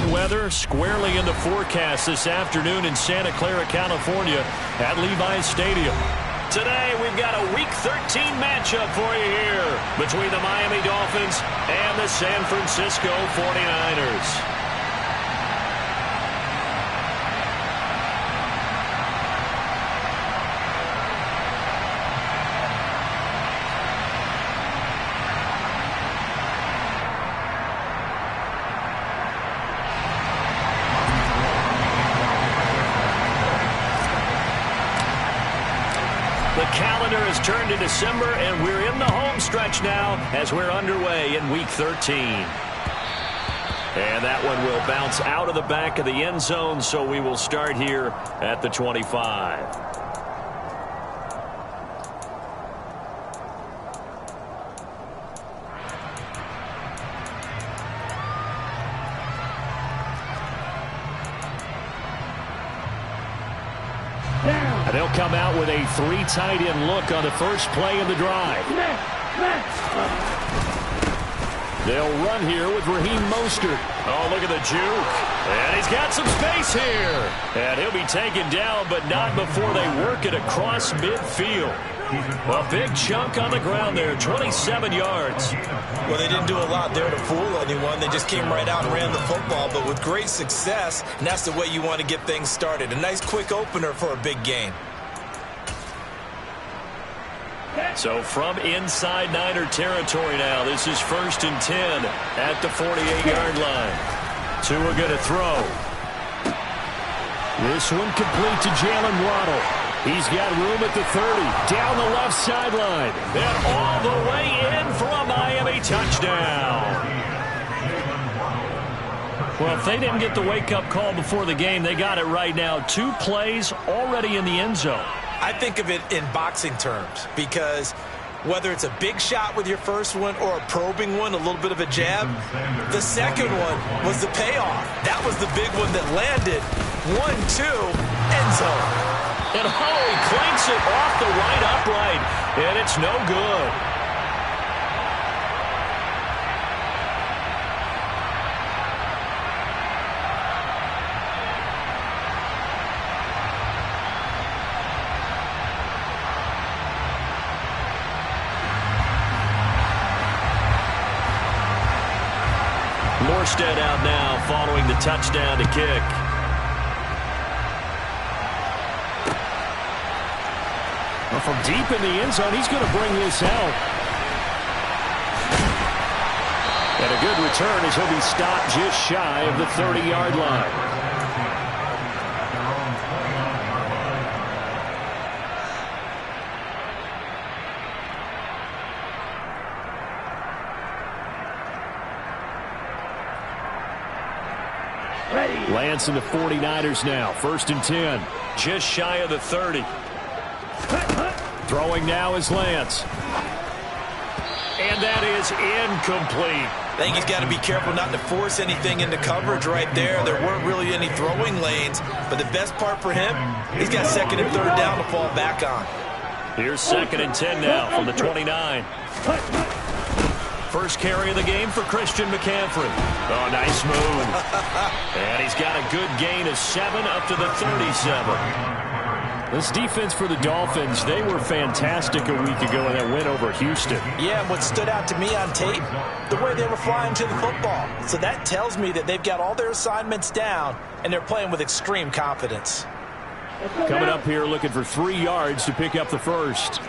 Bad weather squarely in the forecast this afternoon in Santa Clara, California at Levi's Stadium. Today we've got a Week 13 matchup for you here between the Miami Dolphins and the San Francisco 49ers. The calendar has turned to December, and we're in the home stretch now as we're underway in Week 13. And that one will bounce out of the back of the end zone, so we will start here at the 25. They'll come out with a 3 tight end look on the first play of the drive. They'll run here with Raheem Mostert. Oh, look at the juke. And he's got some space here. And he'll be taken down, but not before they work it across midfield. A big chunk on the ground there, 27 yards. Well, they didn't do a lot there to fool anyone. They just came right out and ran the football, but with great success, and that's the way you want to get things started. A nice quick opener for a big gain. So from inside Niner territory now, this is 1st and 10 at the 48-yard line. Tua going to throw. This one complete to Jalen Waddle. He's got room at the 30, down the left sideline, and all the way in for a Miami touchdown. Well, if they didn't get the wake-up call before the game, they got it right now. 2 plays already in the end zone. I think of it in boxing terms because whether it's a big shot with your first one or a probing one, a little bit of a jab, the second one was the payoff. That was the big one that landed. 1-2, end zone. And Howie clanks it off the right upright, and it's no good. Morstead out now following the touchdown to kick. Well, from deep in the end zone, he's going to bring this out. And a good return as he'll be stopped just shy of the 30-yard line. Lance and the 49ers now. 1st and 10. Just shy of the 30. Throwing now is Lance. And that is incomplete. I think he's got to be careful not to force anything into coverage right there. There weren't really any throwing lanes. But the best part for him, he's got 2nd and 3rd down to fall back on. Here's 2nd and 10 now from the 29. First carry of the game for Christian McCaffrey. Oh, nice move. And he's got a good gain of 7 up to the 37. This defense for the Dolphins, they were fantastic a week ago in that win over Houston. Yeah, and what stood out to me on tape, the way they were flying to the football. So that tells me that they've got all their assignments down, and they're playing with extreme confidence. Coming up here looking for 3 yards to pick up the first.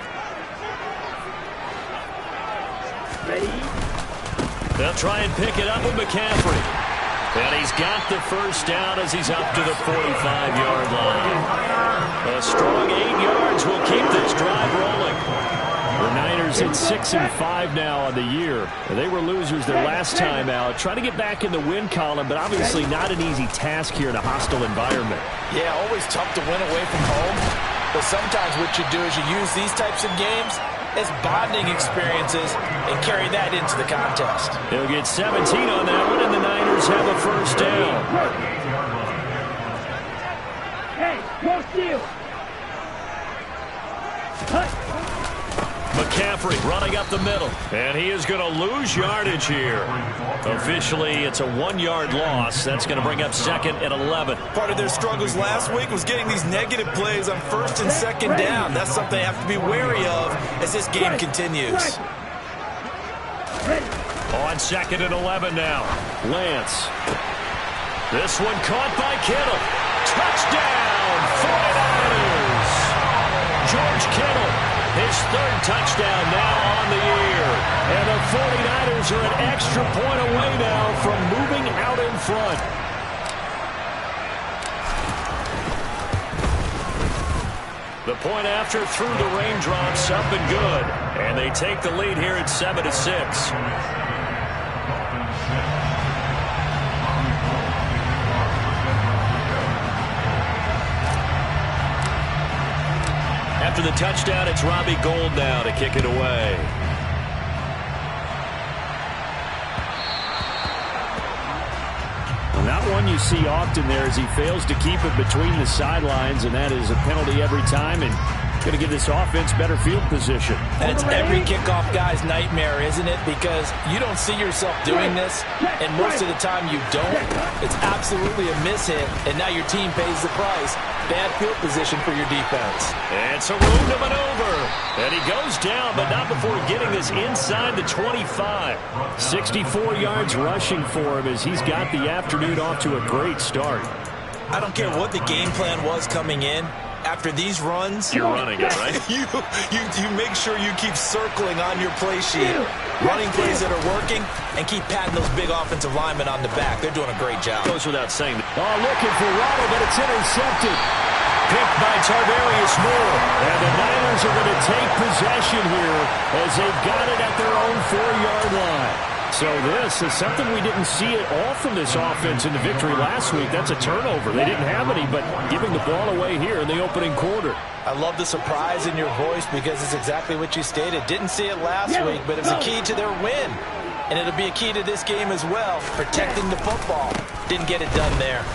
They'll try and pick it up with McCaffrey. And he's got the first down as he's up to the 45-yard line. A strong 8 yards will keep this drive rolling. The Niners at 6-5 now on the year. They were losers their last time out. Trying to get back in the win column, but obviously not an easy task here in a hostile environment. Yeah, always tough to win away from home. But sometimes what you do is you use these types of games as bonding experiences and carry that into the contest. They'll get 17 on that one, and the Niners have a first down. Hey, no steal. McCaffrey running up the middle. And he is going to lose yardage here. Officially, it's a 1-yard loss. That's going to bring up second and 11. Part of their struggles last week was getting these negative plays on first and second down. That's something they have to be wary of as this game continues. On second and 11 now. Lance. This one caught by Kittle. Touchdown, 49ers. George Kittle, his third touchdown now on the year. And the 49ers are an extra point away now from moving out in front. The point after through the raindrops, up and good. And they take the lead here at 7-6. After the touchdown, it's Robbie Gould now to kick it away. Not one you see often there as he fails to keep it between the sidelines, and that is a penalty every time, and going to give this offense better field position. And it's every kickoff guy's nightmare, isn't it? Because you don't see yourself doing this, and most of the time you don't. It's absolutely a mishit, and now your team pays the price. Bad field position for your defense. And some room to maneuver. And he goes down, but not before getting this inside the 25. 64 yards rushing for him as he's got the afternoon off to a great start. I don't care what the game plan was coming in. After these runs, you're running it, right? you make sure you keep circling on your play sheet, running plays that are working, and keep patting those big offensive linemen on the back. They're doing a great job. Goes without saying. Oh, looking for Waddle, but it's intercepted. Picked by Tarvarius Moore. And the Niners are going to take possession here as they've got it at their own 4-yard line. So this is something we didn't see at all from this offense in the victory last week. That's a turnover. They didn't have any, but giving the ball away here in the opening quarter. I love the surprise in your voice because it's exactly what you stated. Didn't see it last week, but it was a key to their win. And it'll be a key to this game as well, protecting the football. Didn't get it done there.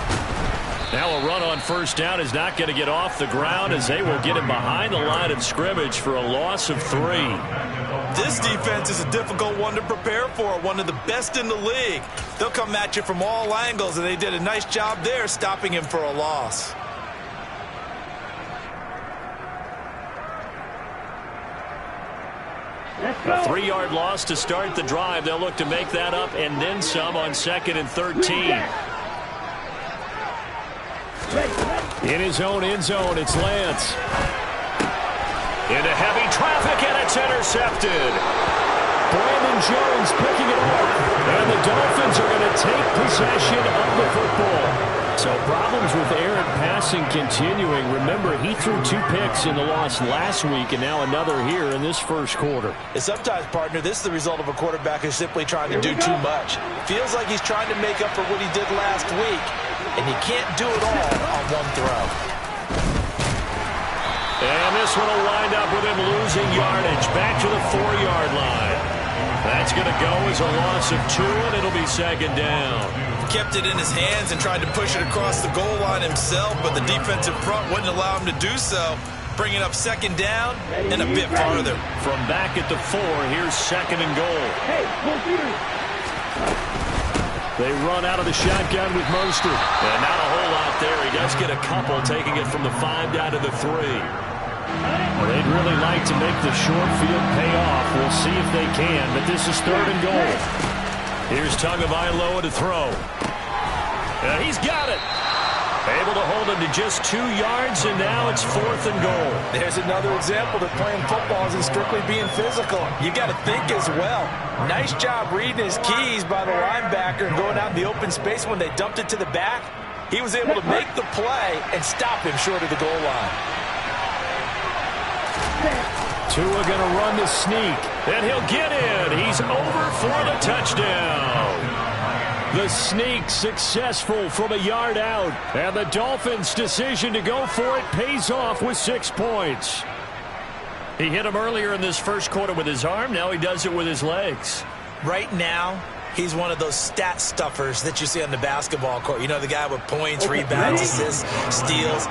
Now a run on first down is not going to get off the ground as they will get him behind the line of scrimmage for a loss of 3. This defense is a difficult one to prepare for, one of the best in the league. They'll come at you from all angles, and they did a nice job there stopping him for a loss. A 3-yard loss to start the drive. They'll look to make that up and then some on second and 13. In his own end zone, it's Lance. Into heavy traffic, and it's intercepted. Brandon Jones picking it up. And the Dolphins are going to take possession of the football. So problems with errant passing continuing. Remember, he threw 2 picks in the loss last week, and now another here in this first quarter. And sometimes, partner, this is the result of a quarterback who's simply trying to do too much. Feels like he's trying to make up for what he did last week, and you can't do it all on one throw. And this one will wind up with him losing yardage back to the 4-yard line. That's going to go as a loss of 2, and it'll be second down. Kept it in his hands and tried to push it across the goal line himself, but the defensive front wouldn't allow him to do so. Bringing up second down and a bit farther. From back at the 4, here's second and goal. They run out of the shotgun with Mostert. And not a whole lot there. He does get a couple, taking it from the 5 down to the 3. Well, they'd really like to make the short field pay off. We'll see if they can, but this is third and goal. Here's Tagovailoa to throw. And he's got it. Able to hold him to just 2 yards, and now it's 4th and goal. There's another example that playing football isn't strictly being physical. You got to think as well. Nice job reading his keys by the linebacker and going out in the open space when they dumped it to the back. He was able to make the play and stop him short of the goal line. Tua going to run the sneak. And he'll get in. He's over for the touchdown. The sneak successful from a yard out. And the Dolphins' decision to go for it pays off with 6 points. He hit him earlier in this first quarter with his arm. Now he does it with his legs. Right now, he's one of those stat stuffers that you see on the basketball court. You know, the guy with points, rebounds, assists, steals.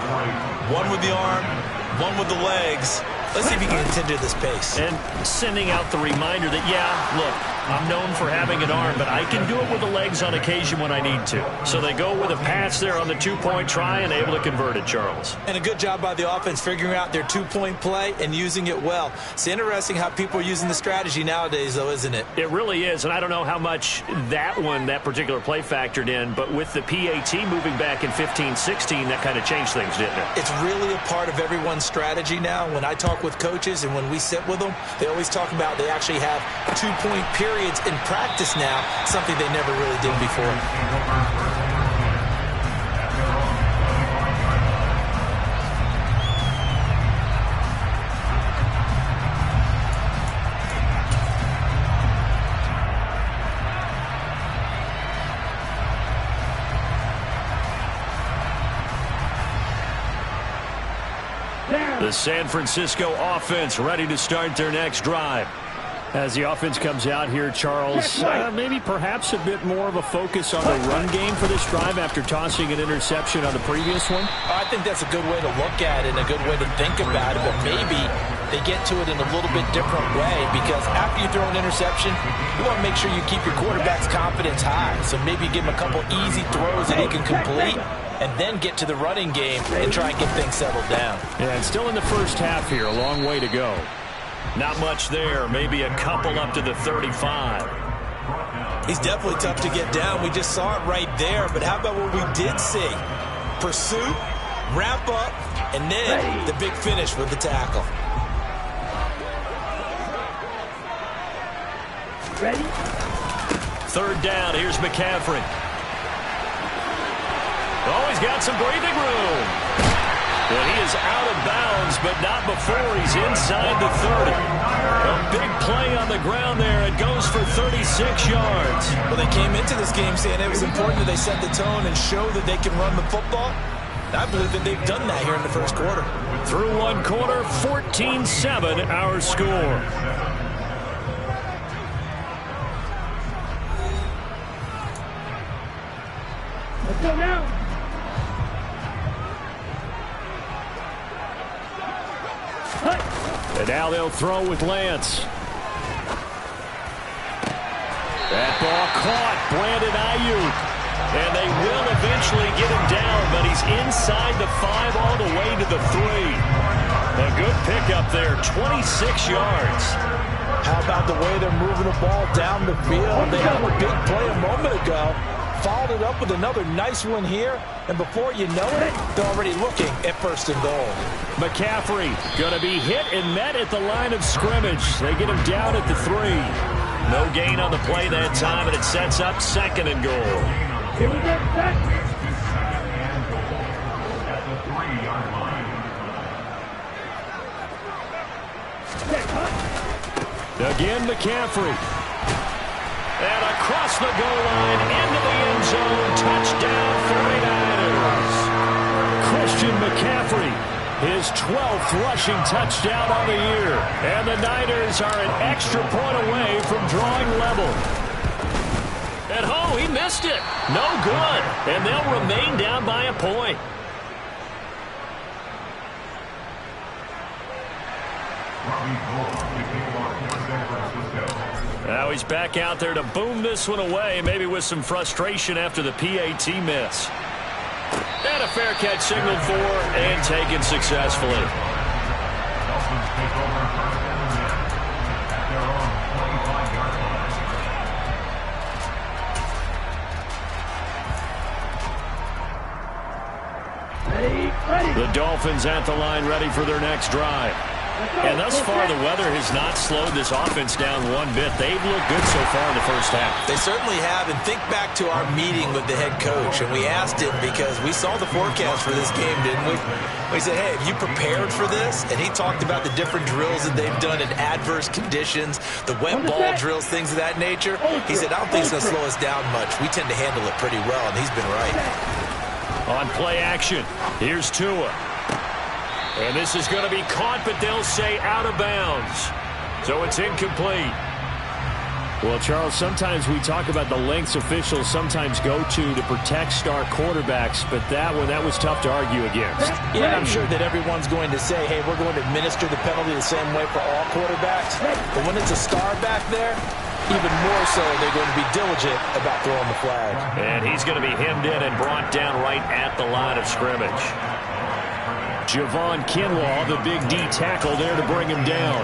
One with the arm, one with the legs. Let's see if he can continue this pace. And sending out the reminder that, yeah, look, I'm known for having an arm, but I can do it with the legs on occasion when I need to. So they go with a pass there on the two-point try and able to convert it, Charles. And a good job by the offense figuring out their two-point play and using it well. It's interesting how people are using the strategy nowadays, though, isn't it? It really is, and I don't know how much that particular play factored in, but with the PAT moving back in 15-16, that kind of changed things, didn't it? It's really a part of everyone's strategy now. When I talk with coaches and when we sit with them, they always talk about they actually have two-point periods in practice now, something they never really did before. The San Francisco offense ready to start their next drive. As the offense comes out here, Charles, maybe perhaps a bit more of a focus on the run game for this drive after tossing an interception on the previous one? I think that's a good way to look at it and a good way to think about it, but maybe they get to it in a little bit different way because after you throw an interception, you want to make sure you keep your quarterback's confidence high. So maybe give him a couple easy throws that he can complete and then get to the running game and try and get things settled down. Yeah, and still in the first half here, a long way to go. Not much there, maybe a couple up to the 35. He's definitely tough to get down. We just saw it right there, but how about what we did see? Pursuit, wrap up, and then the big finish with the tackle. Ready? Third down, here's McCaffrey. Oh, he's got some breathing room. Well, he is out of bounds, but not before he's inside the 30. A big play on the ground there. It goes for 36 yards. Well, they came into this game saying it was important that they set the tone and show that they can run the football. I believe that they've done that here in the first quarter. Through one quarter, 14-7 our score. Let's go now. And now they'll throw with Lance. That ball caught. Brandon Ayuk. And they will eventually get him down, but he's inside the 5 all the way to the 3. A good pickup there, 26 yards. How about the way they're moving the ball down the field? They had a big play a moment ago. Followed it up with another nice one here. And before you know it, they're already looking at first and goal. McCaffrey going to be hit and met at the line of scrimmage. They get him down at the 3. No gain on the play that time, and it sets up second and goal. Here we go, set. Again, McCaffrey. And across the goal line, into the end zone, touchdown 49ers. Christian McCaffrey, his 12th rushing touchdown on the year. And the Niners are an extra point away from drawing level. And oh, he missed it. No good. And they'll remain down by a point. Now he's back out there to boom this one away, maybe with some frustration after the PAT miss. And a fair catch signaled for and taken successfully. The Dolphins at the line ready for their next drive. And thus far, the weather has not slowed this offense down one bit. They've looked good so far in the first half. They certainly have. And think back to our meeting with the head coach. And we asked him because we saw the forecast for this game, didn't we? We said, hey, have you prepared for this? And he talked about the different drills that they've done in adverse conditions, the wet ball drills, things of that nature. He said, I don't think it's going to slow us down much. We tend to handle it pretty well, and he's been right. On play action, here's Tua. And this is going to be caught, but they'll say out of bounds. So it's incomplete. Well, Charles, sometimes we talk about the lengths officials sometimes go to protect star quarterbacks, but that was tough to argue against. Yeah, I'm sure that everyone's going to say, hey, we're going to administer the penalty the same way for all quarterbacks. But when it's a star back there, even more so, they're going to be diligent about throwing the flag. And he's going to be hemmed in and brought down right at the line of scrimmage. Javon Kinlaw, the big D tackle there to bring him down.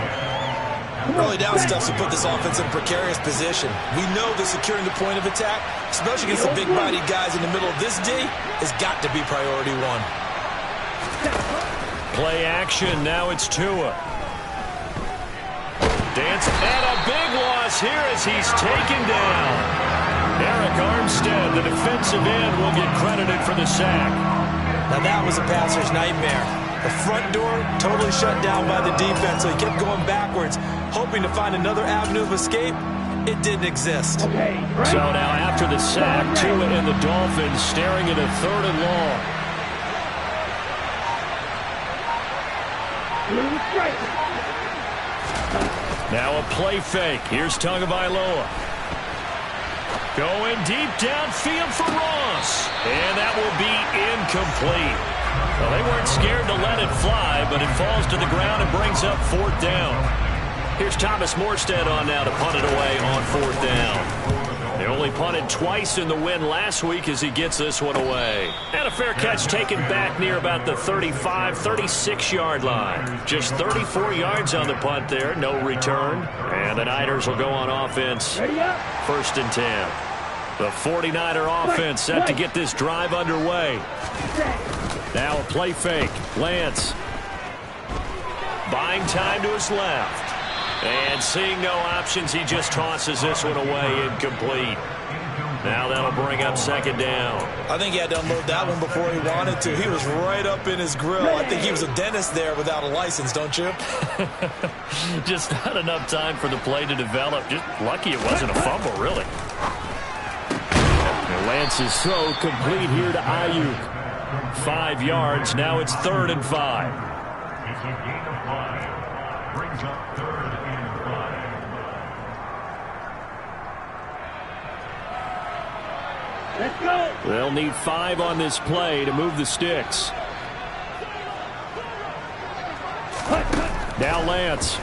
Early down stuff to put this offense in a precarious position. We know that securing the point of attack, especially against the big-bodied guys in the middle of this D, has got to be priority one. Play action. Now it's Tua. Dance, and a big loss here as he's taken down. Eric Armstead, the defensive end, will get credited for the sack. Now that was a passer's nightmare. The front door totally shut down by the defense, so he kept going backwards, hoping to find another avenue of escape. It didn't exist. So now after the sack, Tua and the Dolphins staring at a 3rd and long. Now a play fake. Here's Tagovailoa. Going deep downfield for Ross. And that will be incomplete. Well, they weren't scared to let it fly, but it falls to the ground and brings up 4th down. Here's Thomas Morstead on now to punt it away on 4th down. They only punted twice in the win last week as he gets this one away. And a fair catch taken back near about the 35, 36-yard line. Just 34 yards on the punt there, no return. And the Niners will go on offense. 1st and 10. The 49er offense set to get this drive underway. Now a play fake. Lance. Buying time to his left. And seeing no options, he just tosses this one away incomplete. Now that'll bring up 2nd down. I think he had to unload that one before he wanted to. He was right up in his grill. I think he was a dentist there without a license, don't you? Just not enough time for the play to develop. Just lucky it wasn't a fumble, really. And Lance's throw complete here to Ayuk. 5 yards. Now it's 3rd and 5. It's a gain of 5. Brings up 3rd and 5. Let's go. They'll need 5 on this play to move the sticks. Now Lance.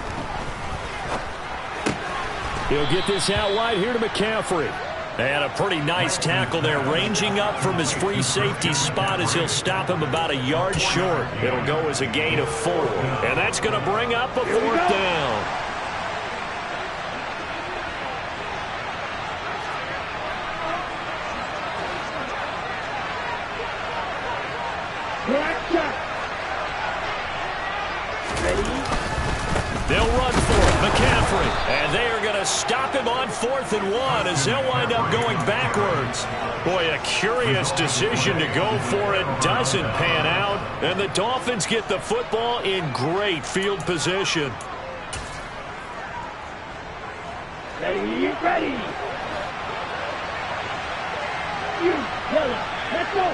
He'll get this out wide here to McCaffrey. And a pretty nice tackle there, ranging up from his free safety spot as he'll stop him about a yard short. It'll go as a gain of 4. And that's going to bring up a 4th down. They'll run for it. McCaffrey. And they are going to stop him on 4th and 1 as they'll wind up going backwards. Boy, a curious decision to go for it. Doesn't pan out. And the Dolphins get the football in great field position. Ready. You, Yellow. Let's go.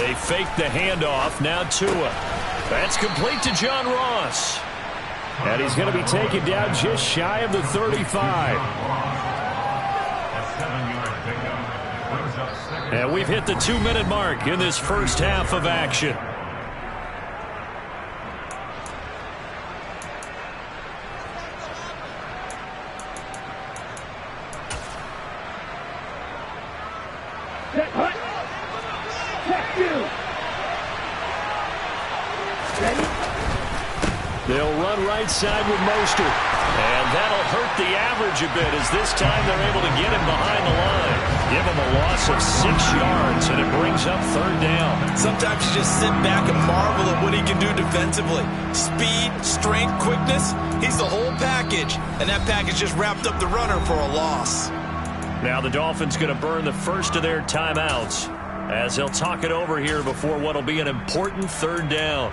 They fake the handoff. Now Tua. That's complete to John Ross. And he's going to be taken down just shy of the 35. And we've hit the 2-minute mark in this first half of action. Set, hut. Check you. Ready? They'll run right side with Mostert. And that'll hurt the average a bit as this time they're able to get him behind the line. Give him a loss of 6 yards, and it brings up 3rd down. Sometimes you just sit back and marvel at what he can do defensively. Speed, strength, quickness, he's the whole package. And that package just wrapped up the runner for a loss. Now the Dolphins going to burn the first of their timeouts as they'll talk it over here before what will be an important 3rd down.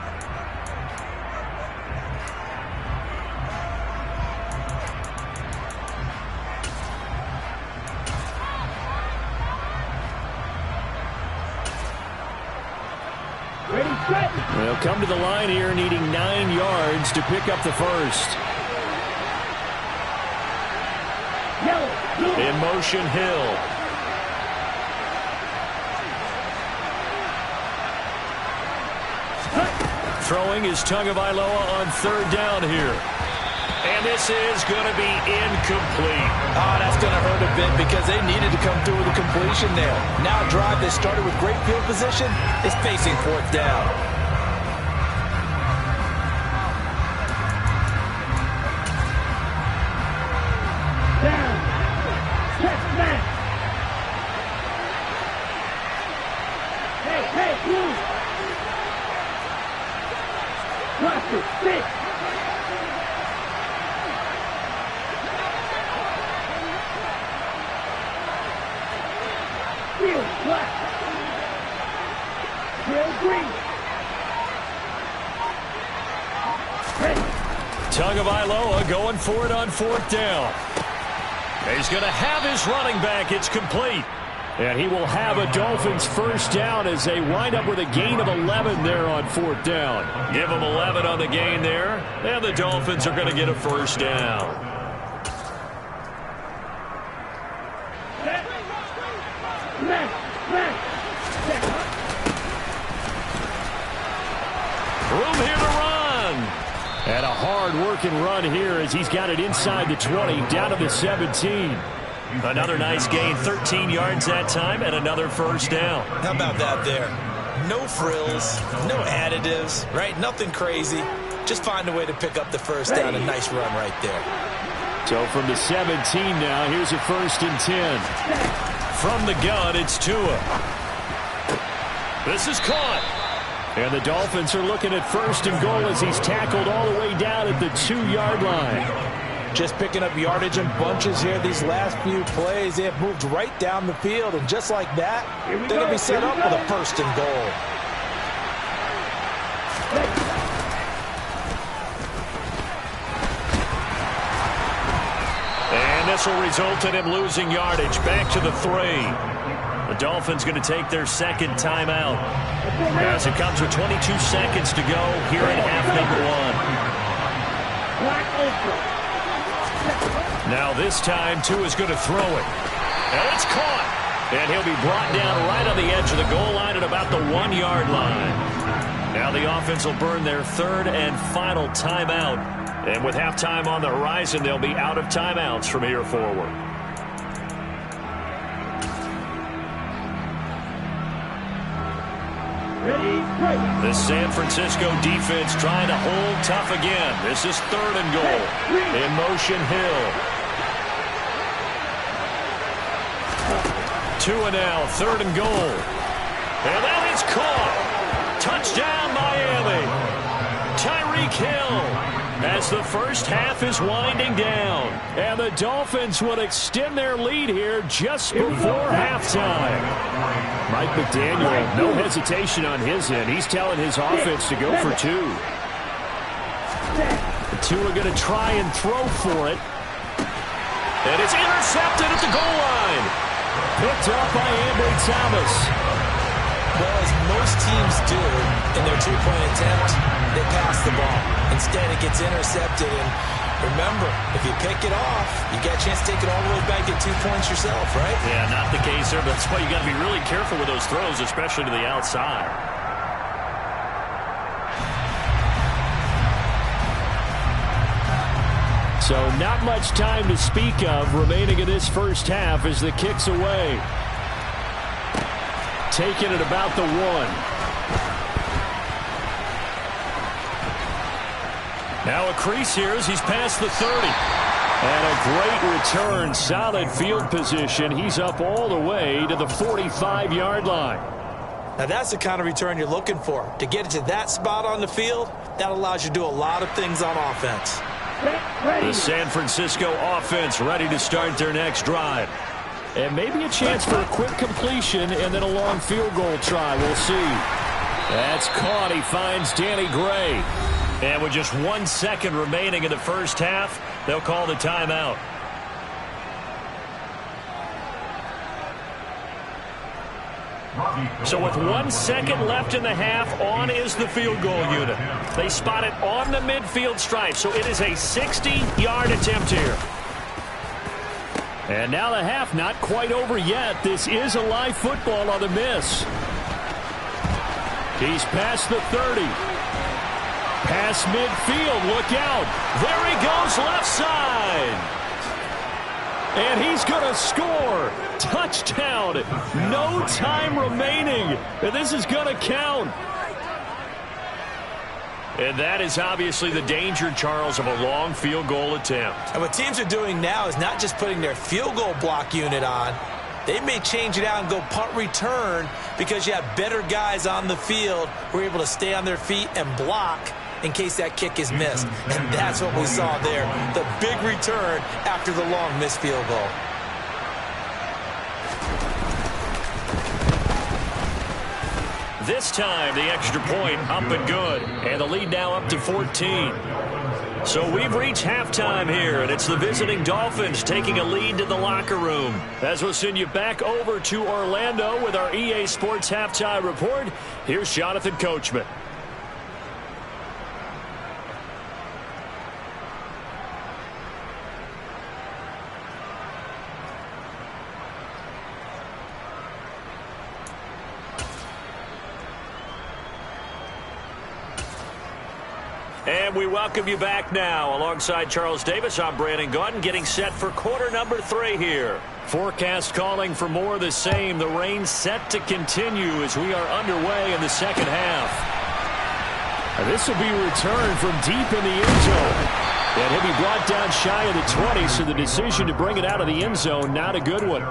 They'll come to the line here needing 9 yards to pick up the first. Yes. In motion, Hill. Throwing is Tagovailoa on third down here. And this is going to be incomplete. Oh, that's going to hurt a bit because they needed to come through with a completion there. Now a drive that started with great field position is facing fourth down. Down. Check back. Hey, move. Watch it. Sit. Field black. Field green. Ready. Tagovailoa going for it on fourth down. He's going to have his running back. It's complete. And he will have a Dolphins first down as they wind up with a gain of 11 there on fourth down. Give them 11 on the gain there, and the Dolphins are going to get a first down. Room here to run. And a hard-working run here as he's got it inside the 20, down to the 17. Another nice gain, 13 yards that time, and another first down. How about that there? No frills, no additives, right? Nothing crazy. Just find a way to pick up the first down. A nice run right there. So from the 17 now, here's a 1st and 10. From the gun, it's Tua. This is caught. And the Dolphins are looking at 1st and goal as he's tackled all the way down at the 2-yard line. Just picking up yardage in bunches here these last few plays. They have moved right down the field, and just like that, they're going to be set up with a 1st and goal. And this will result in him losing yardage. Back to the 3. The Dolphins going to take their second timeout as it comes with 22 seconds to go here in half number 1. Now this time, Tua's going to throw it. And it's caught. And he'll be brought down right on the edge of the goal line at about the 1-yard line. Now the offense will burn their third and final timeout. And with halftime on the horizon, they'll be out of timeouts from here forward. The San Francisco defense trying to hold tough again. This is 3rd and goal. In motion, Hill. Tua now, 3rd and goal. And that is caught. Touchdown, Miami. Tyreek Hill as the first half is winding down. And the Dolphins will extend their lead here just before halftime. Mike McDaniel, no hesitation on his end. He's telling his offense to go for 2. The 2 are going to try and throw for it. And it's intercepted at the goal line. Picked up by Ambry Thomas. Well, as most teams do in their 2-point attempt, they pass the ball. Instead, it gets intercepted. And remember, if you pick it off, you get a chance to take it all the way back at 2 points yourself, right? Yeah, not the case there. That's why you got to be really careful with those throws, especially to the outside. So not much time to speak of remaining in this first half as the kick's away. Taking it about the 1. Now a crease here as he's past the 30. And a great return, solid field position. He's up all the way to the 45-yard line. Now that's the kind of return you're looking for. To get it to that spot on the field, that allows you to do a lot of things on offense. The San Francisco offense ready to start their next drive. And maybe a chance for a quick completion and then a long field goal try. We'll see. That's caught. He finds Danny Gray. And with just 1 second remaining in the first half, they'll call the timeout. So with 1 second left in the half, on is the field goal unit. They spot it on the midfield stripe, so it is a 60-yard attempt here. And now the half not quite over yet. This is a live football on the miss. He's past the 30. Past midfield. Look out. There he goes left side. And he's going to score. Touchdown. No time remaining. And this is going to count. And that is obviously the danger, Charles, of a long field goal attempt. And what teams are doing now is not just putting their field goal block unit on. They may change it out and go punt return because you have better guys on the field who are able to stay on their feet and block in case that kick is missed. And that's what we saw there, the big return after the long missed field goal. This time, the extra point up and good. And the lead now up to 14. So we've reached halftime here, and it's the visiting Dolphins taking a lead to the locker room. As we'll send you back over to Orlando with our EA Sports Halftime Report, here's Jonathan Coachman. And we welcome you back now. Alongside Charles Davis, I'm Brandon Gaudin, getting set for quarter number 3 here. Forecast calling for more of the same. The rain set to continue as we are underway in the second half. And this will be a return from deep in the end zone. And he'll be brought down shy of the 20, so the decision to bring it out of the end zone, not a good one.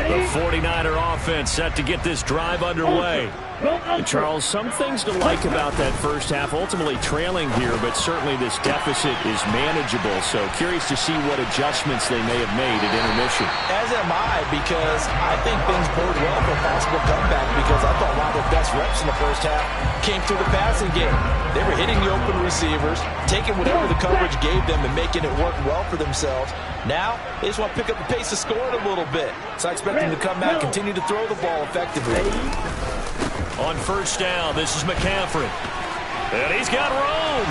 The 49er offense set to get this drive underway. And Charles, some things to like about that first half. Ultimately trailing here, but certainly this deficit is manageable. So curious to see what adjustments they may have made at intermission. As am I, because I think things bode well for a possible comeback, because I thought a lot of their best reps in the first half came through the passing game. They were hitting the open receivers, taking whatever the coverage gave them and making it work well for themselves. Now, they just want to pick up the pace of scoring a little bit. So I expect them to come back, continue to throw the ball effectively. On first down, this is McCaffrey. And he's got room.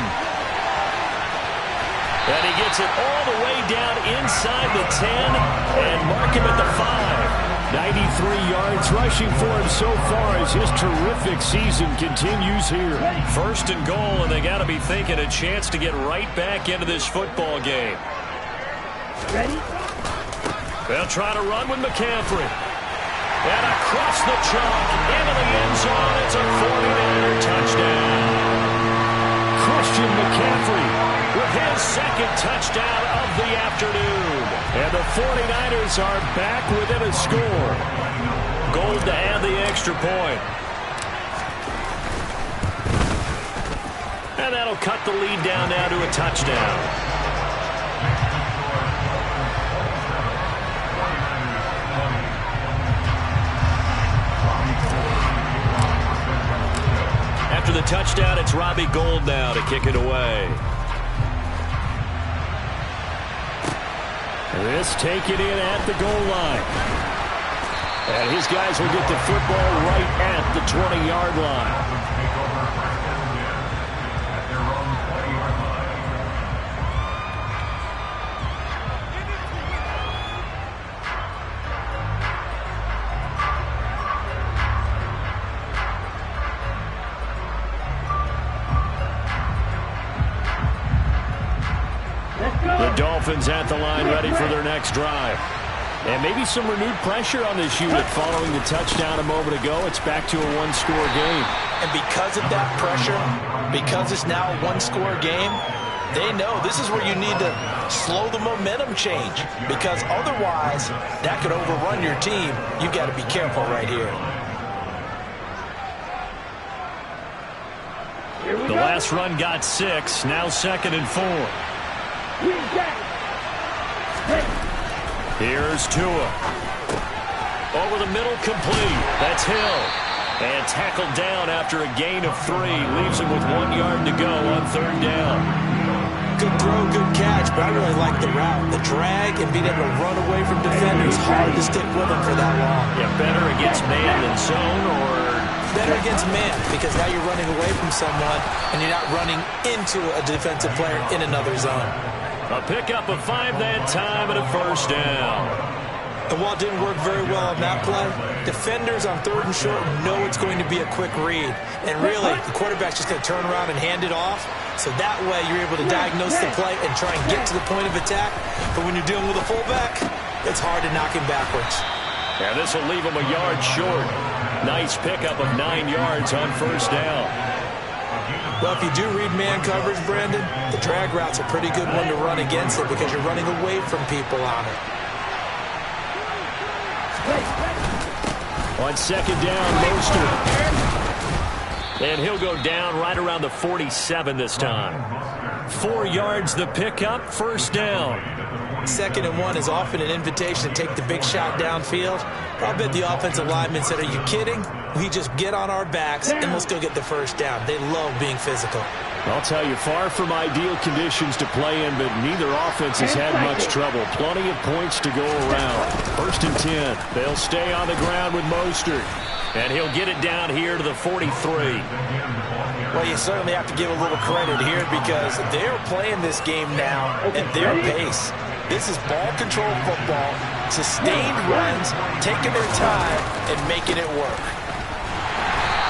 And he gets it all the way down inside the 10 and mark him at the 5. 93 yards rushing for him so far as his terrific season continues here. First and goal, and they got to be thinking a chance to get right back into this football game. Ready? They'll try to run with McCaffrey. And across the chalk, into the end zone, it's a 49er touchdown. Christian McCaffrey with his second touchdown of the afternoon. And the 49ers are back within a score. Gold to add the extra point. And that'll cut the lead down now to a touchdown. After the touchdown, it's Robbie Gould now to kick it away. This take it in at the goal line. And his guys will get the football right at the 20-yard line. Dolphins at the line, ready for their next drive. And maybe some renewed pressure on this unit following the touchdown a moment ago. It's back to a one-score game. And because of that pressure, because it's now a one-score game, they know this is where you need to slow the momentum change, because otherwise that could overrun your team. You've got to be careful right here. The last run got 6, now 2nd and 4. Here's Tua. Over the middle, complete. That's Hill. And tackled down after a gain of 3. Leaves him with 1 yard to go on 3rd down. Good throw, good catch, but I really like the route. The drag and being able to run away from defenders. Hard to stick with them for that long. Yeah, better against man than zone, or better against man because now you're running away from someone and you're not running into a defensive player in another zone. A pickup of 5 that time and a first down. And while it didn't work very well on that play, defenders on 3rd and short know it's going to be a quick read. And really, the quarterback's just going to turn around and hand it off. So that way you're able to diagnose the play and try and get to the point of attack. But when you're dealing with a fullback, it's hard to knock him backwards. And this will leave him a yard short. Nice pickup of 9 yards on first down. Well, if you do read man coverage, Brandon, the drag route's a pretty good one to run against it because you're running away from people on it. On 2nd down, Mostert. And he'll go down right around the 47 this time. 4 yards the pickup, first down. 2nd and 1 is often an invitation to take the big shot downfield. I'll bet the offensive lineman said, are you kidding? We just get on our backs and we'll still get the first down. They love being physical. I'll tell you, far from ideal conditions to play in, but neither offense has had much trouble. Plenty of points to go around. 1st and 10. They'll stay on the ground with Mostert. And he'll get it down here to the 43. Well, you certainly have to give a little credit here because they're playing this game now at their pace. This is ball control football, sustained runs, taking their time, and making it work.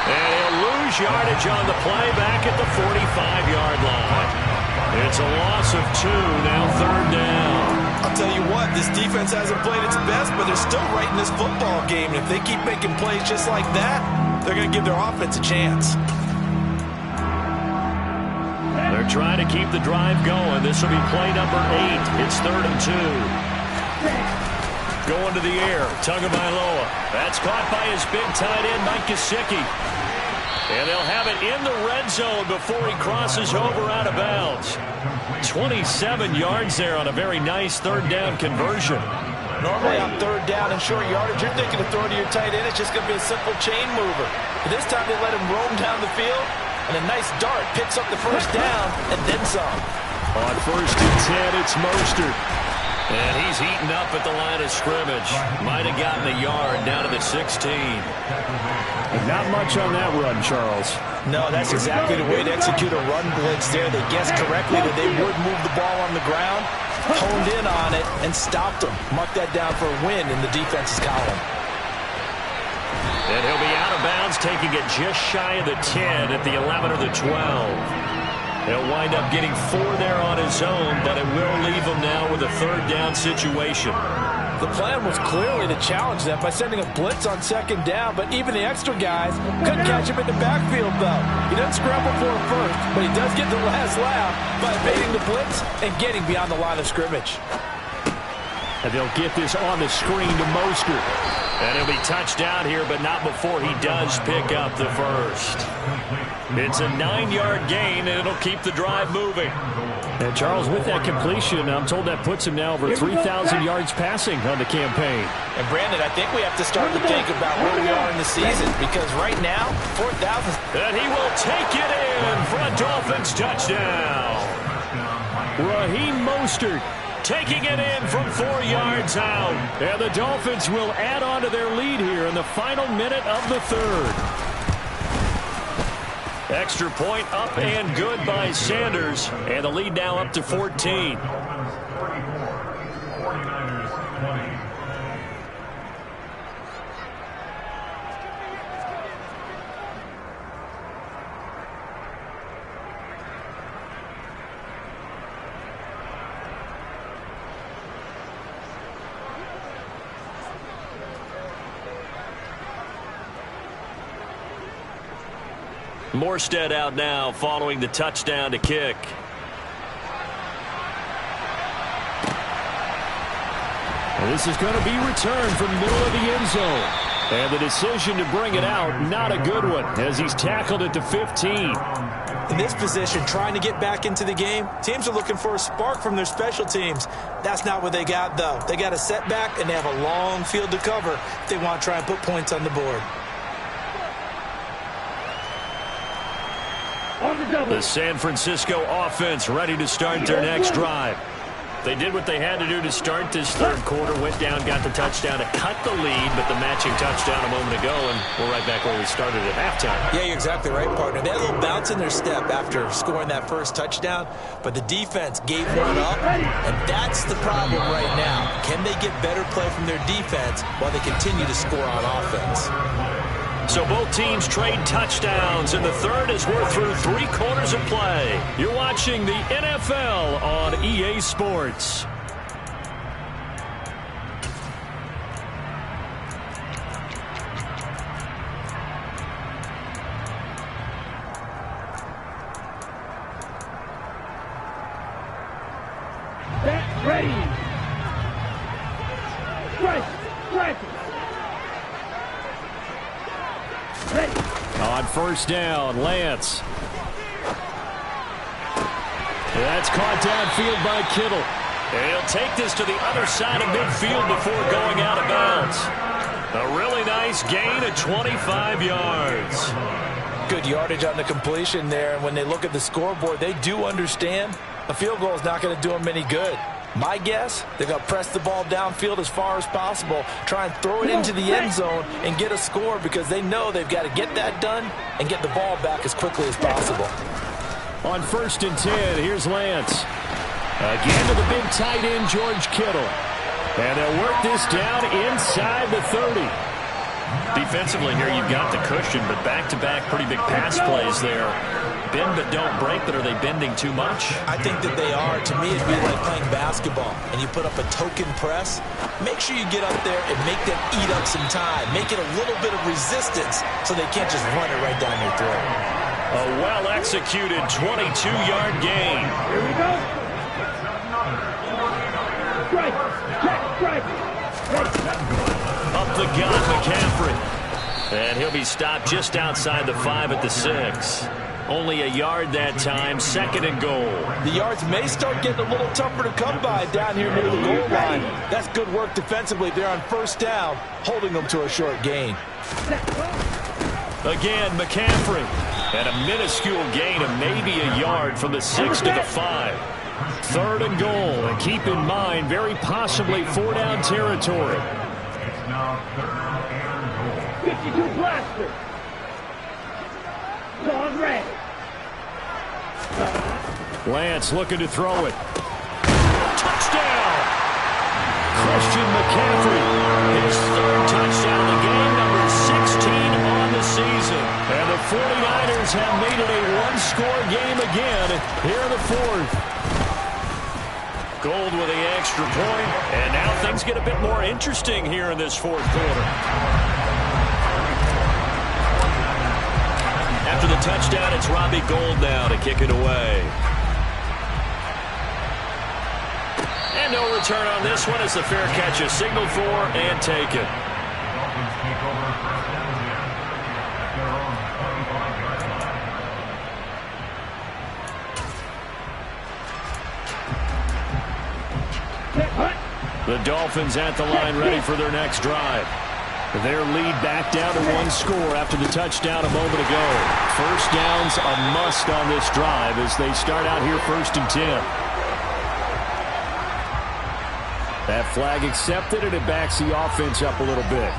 And he'll lose yardage on the play back at the 45-yard line. It's a loss of 2, now 3rd down. I'll tell you what, this defense hasn't played its best, but they're still right in this football game. And if they keep making plays just like that, they're going to give their offense a chance. They're trying to keep the drive going. This will be play number 8. It's 3rd and 2. Going to the air, Tagovailoa. That's caught by his big tight end, Mike Gesicki. And they'll have it in the red zone before he crosses over out of bounds. 27 yards there on a very nice 3rd down conversion. Normally on 3rd down and short yardage, you're thinking of throwing to your tight end. It's just going to be a simple chain mover. But this time they let him roam down the field, and a nice dart picks up the first down and then some. On 1st and 10, it's Mostert. And he's heating up at the line of scrimmage. Might have gotten a yard down to the 16. Not much on that run, Charles. No, that's exactly the way to execute a run blitz there. They guessed correctly that they would move the ball on the ground, honed in on it, and stopped them. Mark that down for a win in the defense's column. And he'll be out of bounds, taking it just shy of the 10 at the 11 or the 12. He'll wind up getting 4 there on his own, but it will leave him now with a 3rd down situation. The plan was clearly to challenge them by sending a blitz on 2nd down, but even the extra guys couldn't catch him in the backfield, though. He doesn't scramble for it first, but he does get the last laugh by evading the blitz and getting beyond the line of scrimmage. And they'll get this on the screen to Mostert. And he'll be touched down here, but not before he does pick up the first. It's a 9-yard gain, and it'll keep the drive moving. And Charles, with that completion, I'm told that puts him now over 3,000 yards passing on the campaign. And Brandon, I think we have to start to think about where we are in the season, because right now, 4,000. And he will take it in for a Dolphins touchdown. Raheem Mostert taking it in from 4 yards out. And the Dolphins will add on to their lead here in the final minute of the 3rd. Extra point up and good by Sanders. And the lead now up to 14. 49ers 20. Morstead out now following the touchdown to kick. And this is going to be returned from the middle of the end zone. And the decision to bring it out, not a good one, as he's tackled at the 15. In this position, trying to get back into the game, teams are looking for a spark from their special teams. That's not what they got, though. They got a setback, and they have a long field to cover if they want to try and put points on the board. The San Francisco offense ready to start their next drive. They did what they had to do to start this third quarter, went down, got the touchdown to cut the lead, but the matching touchdown a moment ago, and we're right back where we started at halftime. Yeah, you're exactly right, partner. They had a little bounce in their step after scoring that first touchdown, but the defense gave one up, and that's the problem right now. Can they get better play from their defense while they continue to score on offense? So both teams trade touchdowns, and the third as we're through 3 quarters of play. You're watching the NFL on EA Sports. Ready. Strike. On first down, Lance. That's caught downfield by Kittle. And he'll take this to the other side of midfield before going out of bounds. A really nice gain of 25 yards. Good yardage on the completion there, and when they look at the scoreboard, they do understand a field goal is not going to do them any good. My guess, they're going to press the ball downfield as far as possible, try and throw it into the end zone and get a score because they know they've got to get that done and get the ball back as quickly as possible. On first and 10, here's Lance. Again to the big tight end, George Kittle. And they'll work this down inside the 30. Defensively here, you've got the cushion, but back-to-back pretty big pass plays there. Bend but don't break, but are they bending too much? I think that they are. To me, it'd be like playing basketball, and you put up a token press. Make sure you get up there and make them eat up some time. Make it a little bit of resistance so they can't just run it right down your throat. A well-executed 22-yard gain. Here we go. Strike. Up the gut, McCaffrey. And he'll be stopped just outside the 5 at the 6. Only a yard that time, second and goal. The yards may start getting a little tougher to come by down here near the goal line. That's good work defensively there on first down, holding them to a short gain. Again, McCaffrey. And a minuscule gain of maybe a yard from the 6 to the 5. Third and goal. And keep in mind, very possibly 4-down territory. It's now third and goal. 52 blaster. Dog ready. Lance looking to throw it. Touchdown! Christian McCaffrey. His third touchdown of the game, number 16 on the season. And the 49ers have made it a one-score game again here in the fourth. Gold with the extra point, and now things get a bit more interesting here in this fourth quarter. After the touchdown, it's Robbie Gould now to kick it away. And no return on this one as the fair catch is signaled for and taken. Dolphins take over first down again at their own 35-yard line. The Dolphins at the line ready for their next drive. Their lead back down to one score after the touchdown a moment ago. First down's a must on this drive as they start out here first and 10. That flag accepted, and it backs the offense up a little bit.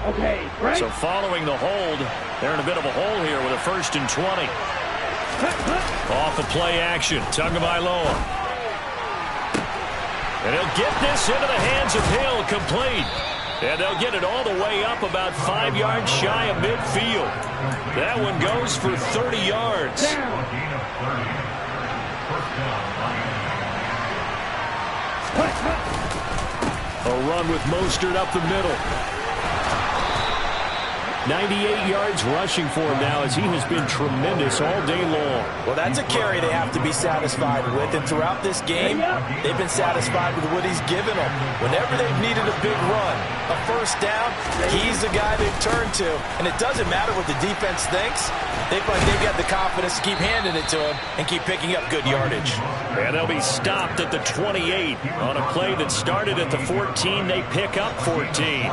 Okay, right. So following the hold, they're in a bit of a hole here with a first and 20. Off of play action, Tagovailoa. And he'll get this into the hands of Hill, complete. And they'll get it all the way up about 5 yards shy of midfield. That one goes for 30 yards. A gain of 30. First down, Miami. A run with Mostert up the middle. 98 yards rushing for him now as he has been tremendous all day long. Well, that's a carry they have to be satisfied with. And throughout this game, they've been satisfied with what he's given them. Whenever they've needed a big run, a first down, he's the guy they've turned to. And it doesn't matter what the defense thinks. They feel like they've got the confidence to keep handing it to him and keep picking up good yardage. And they'll be stopped at the 28 on a play that started at the 14. They pick up 14.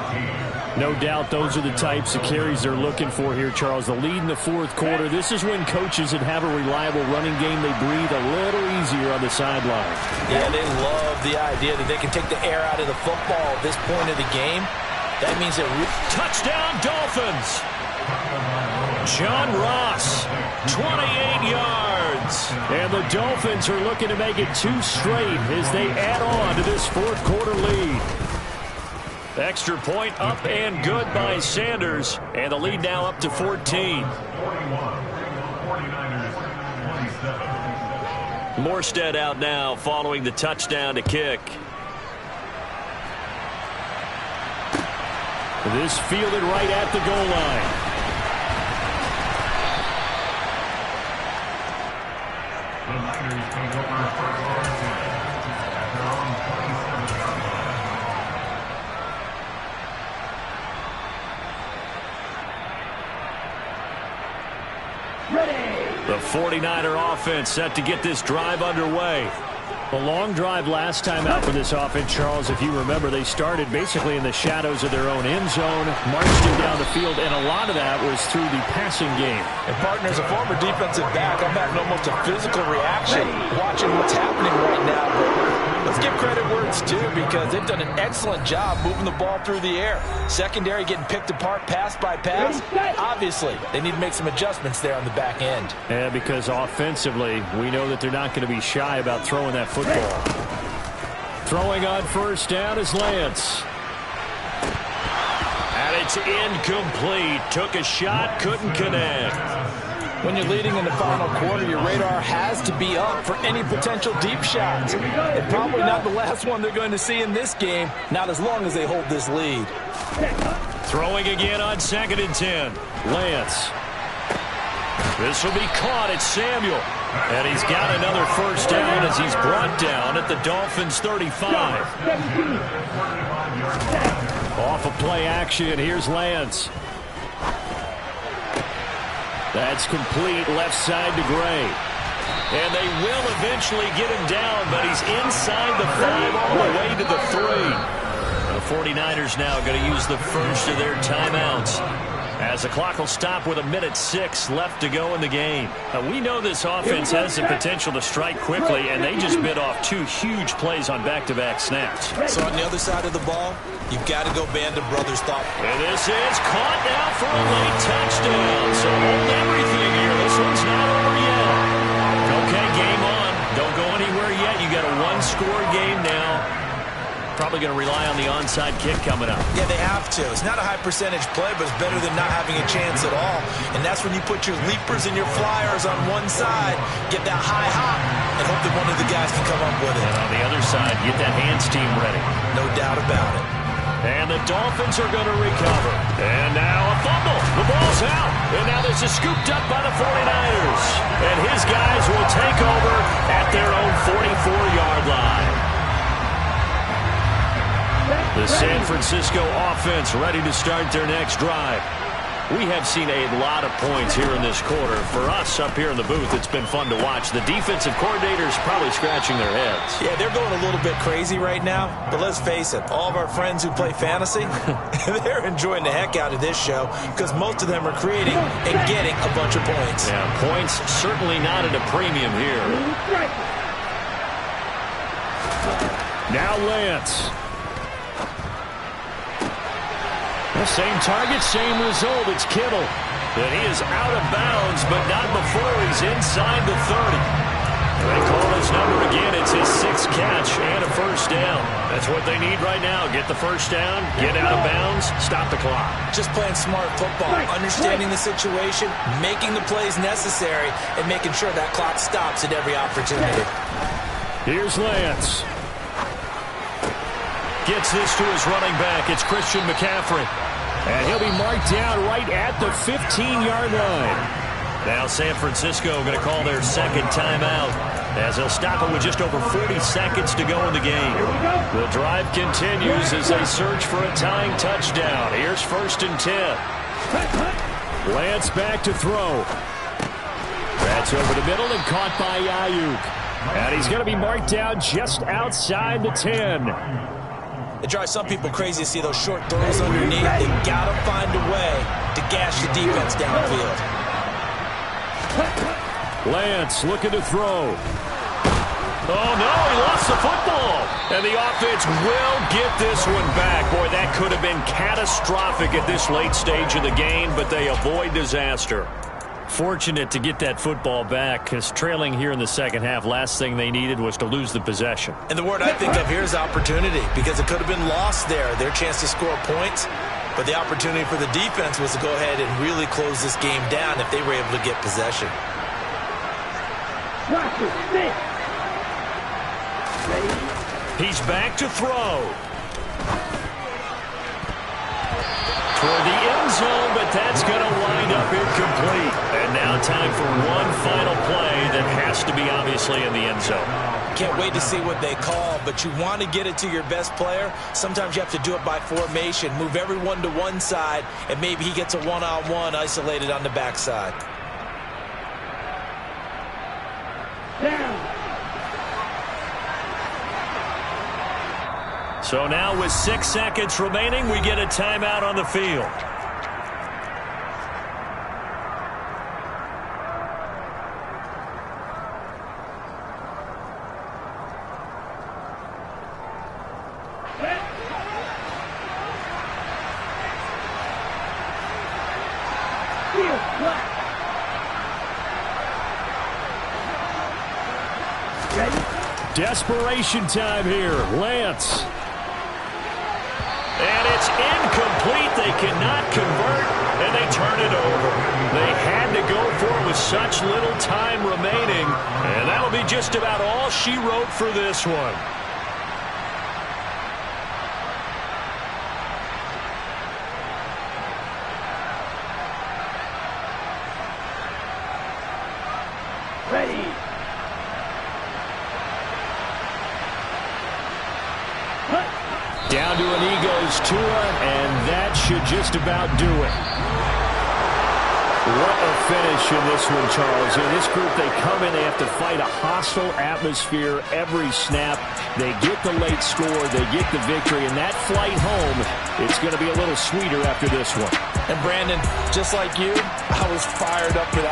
No doubt those are the types of carries they're looking for here, Charles. The lead in the fourth quarter. This is when coaches that have a reliable running game, they breathe a little easier on the sideline. Yeah, they love the idea that they can take the air out of the football at this point of the game. That means that touchdown Dolphins. John Ross, 28 yards. And the Dolphins are looking to make it 2 straight as they add on to this fourth quarter lead. Extra point up and good by Sanders. And the lead now up to 14. Morstead out now following the touchdown to kick. This fielded right at the goal line. The Niners take over first and 10 at their own 27-yard line. Ready. The 49er offense set to get this drive underway. A long drive last time out for this offense, Charles. If you remember, they started basically in the shadows of their own end zone, marched him down the field, and a lot of that was through the passing game. And, partner, as a former defensive back, I'm having almost a physical reaction watching what's happening right now. But let's give credit where it's due because they've done an excellent job moving the ball through the air. Secondary getting picked apart pass by pass. Obviously, they need to make some adjustments there on the back end. Yeah, because offensively, we know that they're not going to be shy about throwing that football. Throwing on first down is Lance. And it's incomplete. Took a shot, couldn't connect. When you're leading in the final quarter, your radar has to be up for any potential deep shots. And probably not the last one they're going to see in this game, not as long as they hold this lead. Throwing again on 2nd and 10. Lance. This will be caught. It's Samuel. And he's got another first down as he's brought down at the Dolphins' 35. Off of play action, here's Lance. That's complete left side to Gray. And they will eventually get him down, but he's inside the 5 all the way to the 3. The 49ers now going to use the first of their timeouts, as the clock will stop with 1:06 left to go in the game. Now, we know this offense has the potential to strike quickly, and they just bit off 2 huge plays on back-to-back snaps. So on the other side of the ball, you've got to go Band of Brothers thought. And this is caught now for a late touchdown. So hold everything here. This one's not over yet. Okay, game on. Don't go anywhere yet. You got a 1-score game now. Probably going to rely on the onside kick coming up. Yeah, they have to. It's not a high percentage play, but it's better than not having a chance at all. And that's when you put your leapers and your flyers on one side, get that high hop, and hope that one of the guys can come up with it. And on the other side, get that hands team ready. No doubt about it. And the Dolphins are going to recover. And now a fumble. The ball's out. And now this is scooped up by the 49ers. And his guys will take over at their own 44-yard line. The San Francisco offense ready to start their next drive. We have seen a lot of points here in this quarter. For us up here in the booth, it's been fun to watch. The defensive coordinators probably scratching their heads. Yeah, they're going a little bit crazy right now. But let's face it, all of our friends who play fantasy, they're enjoying the heck out of this show because most of them are creating and getting a bunch of points. Yeah, points certainly not at a premium here. Now Lance. Same target, same result. It's Kittle. And he is out of bounds, but not before he's inside the 30. They call his number again. It's his 6th catch and a first down. That's what they need right now. Get the first down, get out of bounds, stop the clock. Just playing smart football, understanding the situation, making the plays necessary, and making sure that clock stops at every opportunity. Here's Lance. Gets this to his running back. It's Christian McCaffrey. And he'll be marked down right at the 15-yard line. Now San Francisco going to call their second timeout as they'll stop it with just over 40 seconds to go in the game. The drive continues as they search for a tying touchdown. Here's 1st and 10. Lance back to throw. That's over the middle and caught by Ayuk. And he's going to be marked down just outside the 10. It drives some people crazy to see those short throws underneath. They got to find a way to gash the defense downfield. Lance looking to throw. Oh, no, he lost the football. And the offense will get this one back. Boy, that could have been catastrophic at this late stage of the game, but they avoid disaster. Fortunate to get that football back, because trailing here in the second half, last thing they needed was to lose the possession. And the word I think of here is opportunity, because it could have been lost there, their chance to score points. But the opportunity for the defense was to go ahead and really close this game down if they were able to get possession. He's back to throw. Toward the end zone, but that's going to wind up incomplete. And now time for one final play that has to be obviously in the end zone. Can't wait to see what they call, but you want to get it to your best player. Sometimes you have to do it by formation. Move everyone to one side, and maybe he gets a one-on-one isolated on the backside. So now with 6 seconds remaining, we get a timeout on the field. Desperation time here. Lance. And it's incomplete. They cannot convert, and they turn it over. They had to go for it with such little time remaining, and that'll be just about all she wrote for this one. Ready. Down to an Eagles Tua, and that should just about do it. What a finish in this one, Charles. In this group, they come in, they have to fight a hostile atmosphere every snap. They get the late score, they get the victory, and that flight home, it's going to be a little sweeter after this one. And Brandon, just like you, I was fired up for that.